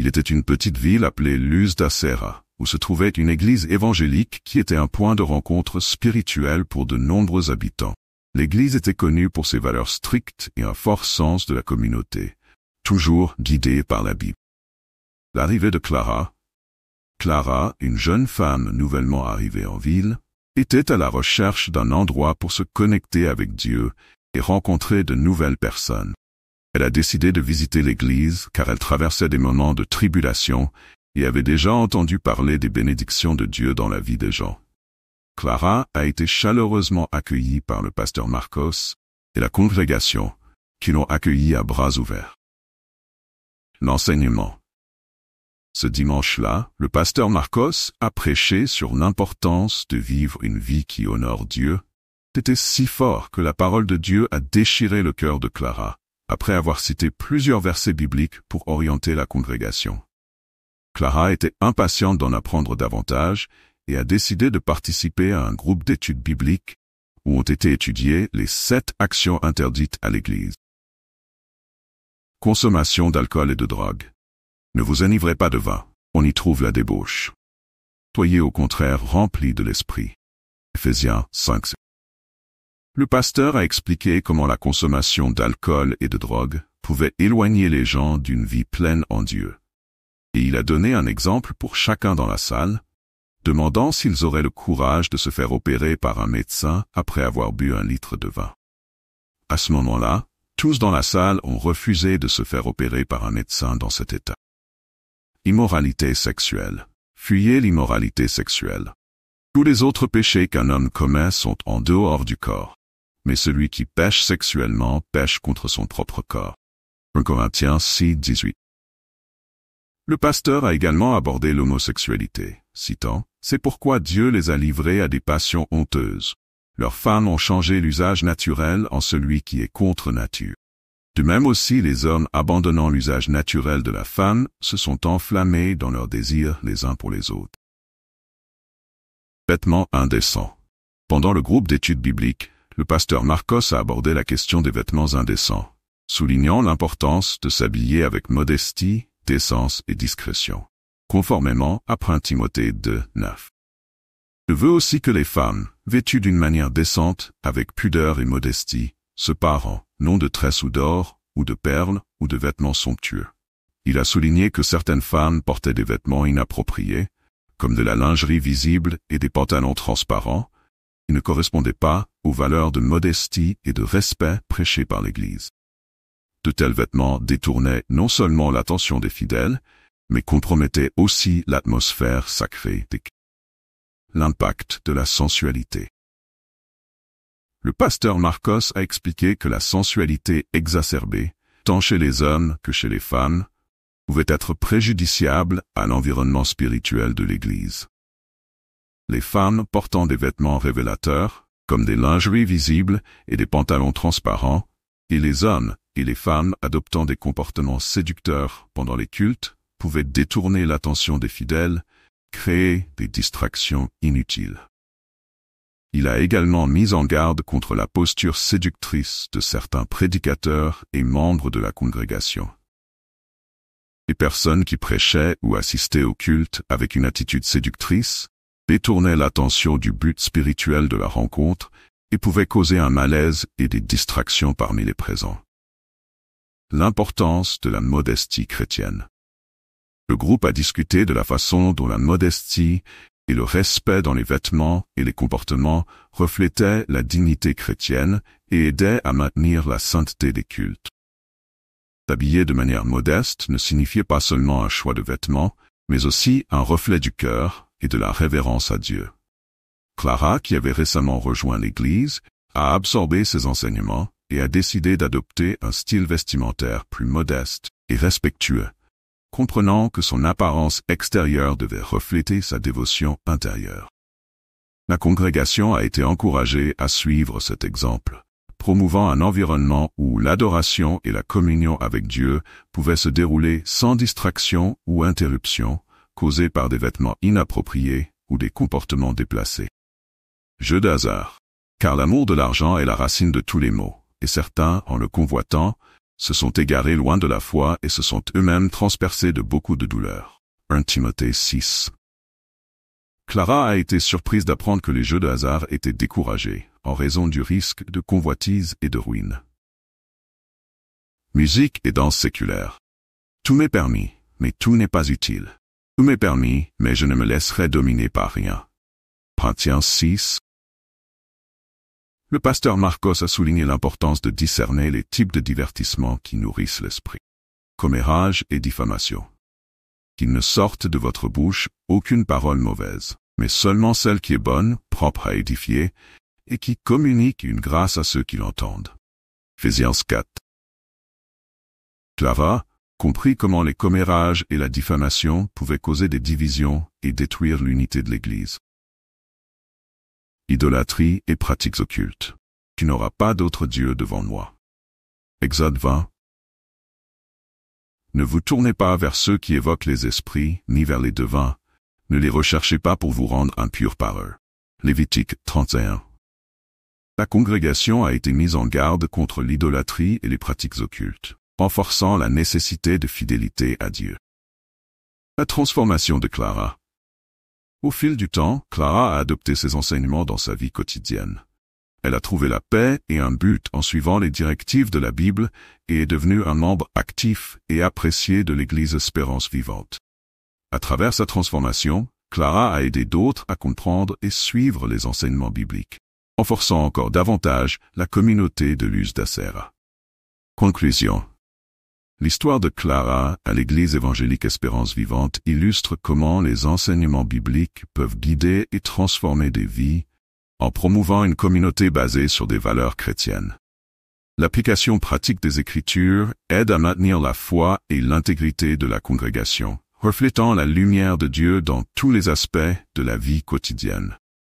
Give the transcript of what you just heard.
Il était une petite ville appelée Luz da Serra, où se trouvait une église évangélique qui était un point de rencontre spirituel pour de nombreux habitants. L'église était connue pour ses valeurs strictes et un fort sens de la communauté, toujours guidée par la Bible. L'arrivée de Clara, une jeune femme nouvellement arrivée en ville, était à la recherche d'un endroit pour se connecter avec Dieu et rencontrer de nouvelles personnes. Elle a décidé de visiter l'église car elle traversait des moments de tribulation et avait déjà entendu parler des bénédictions de Dieu dans la vie des gens. Clara a été chaleureusement accueillie par le pasteur Marcos et la congrégation, qui l'ont accueillie à bras ouverts. L'enseignement. Ce dimanche-là, le pasteur Marcos a prêché sur l'importance de vivre une vie qui honore Dieu. C'était si fort que la parole de Dieu a déchiré le cœur de Clara, après avoir cité plusieurs versets bibliques pour orienter la congrégation. Clara était impatiente d'en apprendre davantage et a décidé de participer à un groupe d'études bibliques où ont été étudiées les 7 actions interdites à l'Église. Consommation d'alcool et de drogue. Ne vous enivrez pas de vin, on y trouve la débauche. Soyez au contraire remplis de l'esprit. Ephésiens 5. Le pasteur a expliqué comment la consommation d'alcool et de drogue pouvait éloigner les gens d'une vie pleine en Dieu. Et il a donné un exemple pour chacun dans la salle, demandant s'ils auraient le courage de se faire opérer par un médecin après avoir bu 1 litre de vin. À ce moment-là, tous dans la salle ont refusé de se faire opérer par un médecin dans cet état. Immoralité sexuelle. Fuyez l'immoralité sexuelle. Tous les autres péchés qu'un homme commet sont en dehors du corps. Mais celui qui pêche sexuellement pêche contre son propre corps. 1 Corinthiens 6, 18. Le pasteur a également abordé l'homosexualité, citant « C'est pourquoi Dieu les a livrés à des passions honteuses. Leurs femmes ont changé l'usage naturel en celui qui est contre nature. De même aussi les hommes abandonnant l'usage naturel de la femme se sont enflammés dans leurs désirs les uns pour les autres. » Vêtements indécents. Pendant le groupe d'études bibliques, le pasteur Marcos a abordé la question des vêtements indécents, soulignant l'importance de s'habiller avec modestie, décence et discrétion, conformément à 1 Timothée 2, 9. Il veut aussi que les femmes, vêtues d'une manière décente, avec pudeur et modestie, se parent, non de tresses ou d'or, ou de perles, ou de vêtements somptueux. Il a souligné que certaines femmes portaient des vêtements inappropriés, comme de la lingerie visible et des pantalons transparents, qui ne correspondaient pas aux valeurs de modestie et de respect prêchées par l'Église. De tels vêtements détournaient non seulement l'attention des fidèles, mais compromettaient aussi l'atmosphère sacrée des cultes. L'impact de la sensualité. Le pasteur Marcos a expliqué que la sensualité exacerbée, tant chez les hommes que chez les femmes, pouvait être préjudiciable à l'environnement spirituel de l'Église. Les femmes portant des vêtements révélateurs, comme des lingeries visibles et des pantalons transparents, et les hommes et les femmes adoptant des comportements séducteurs pendant les cultes, pouvaient détourner l'attention des fidèles, créer des distractions inutiles. Il a également mis en garde contre la posture séductrice de certains prédicateurs et membres de la congrégation. Les personnes qui prêchaient ou assistaient au culte avec une attitude séductrice détournaient l'attention du but spirituel de la rencontre et pouvaient causer un malaise et des distractions parmi les présents. L'importance de la modestie chrétienne. Le groupe a discuté de la façon dont la modestie et le respect dans les vêtements et les comportements reflétaient la dignité chrétienne et aidaient à maintenir la sainteté des cultes. S'habiller de manière modeste ne signifiait pas seulement un choix de vêtements, mais aussi un reflet du cœur et de la révérence à Dieu. Clara, qui avait récemment rejoint l'Église, a absorbé ces enseignements et a décidé d'adopter un style vestimentaire plus modeste et respectueux, comprenant que son apparence extérieure devait refléter sa dévotion intérieure. La congrégation a été encouragée à suivre cet exemple, promouvant un environnement où l'adoration et la communion avec Dieu pouvaient se dérouler sans distraction ou interruption, causée par des vêtements inappropriés ou des comportements déplacés. Jeu d'hasard. Car l'amour de l'argent est la racine de tous les maux, et certains, en le convoitant, se sont égarés loin de la foi et se sont eux-mêmes transpercés de beaucoup de douleurs. 1 Timothée 6. Clara a été surprise d'apprendre que les jeux de hasard étaient découragés, en raison du risque de convoitise et de ruine. Musique et danse séculaire. Tout m'est permis, mais tout n'est pas utile. Tout m'est permis, mais je ne me laisserai dominer par rien. Corinthiens 6. Le pasteur Marcos a souligné l'importance de discerner les types de divertissements qui nourrissent l'esprit. Commérage et diffamation. Qu'il ne sorte de votre bouche aucune parole mauvaise, mais seulement celle qui est bonne, propre à édifier, et qui communique une grâce à ceux qui l'entendent. Ephésiens 4. Clara comprit comment les commérages et la diffamation pouvaient causer des divisions et détruire l'unité de l'Église. Idolâtrie et pratiques occultes. Tu n'auras pas d'autre Dieu devant moi. Exode 20. Ne vous tournez pas vers ceux qui évoquent les esprits, ni vers les devins. Ne les recherchez pas pour vous rendre impurs par eux. Lévitique 31. La congrégation a été mise en garde contre l'idolâtrie et les pratiques occultes, renforçant la nécessité de fidélité à Dieu. La transformation de Clara. Au fil du temps, Clara a adopté ces enseignements dans sa vie quotidienne. Elle a trouvé la paix et un but en suivant les directives de la Bible et est devenue un membre actif et apprécié de l'Église Espérance Vivante. À travers sa transformation, Clara a aidé d'autres à comprendre et suivre les enseignements bibliques, renforçant encore davantage la communauté de Luz da Serra. Conclusion. L'histoire de Clara à l'Église évangélique Espérance Vivante illustre comment les enseignements bibliques peuvent guider et transformer des vies en promouvant une communauté basée sur des valeurs chrétiennes. L'application pratique des Écritures aide à maintenir la foi et l'intégrité de la congrégation, reflétant la lumière de Dieu dans tous les aspects de la vie quotidienne.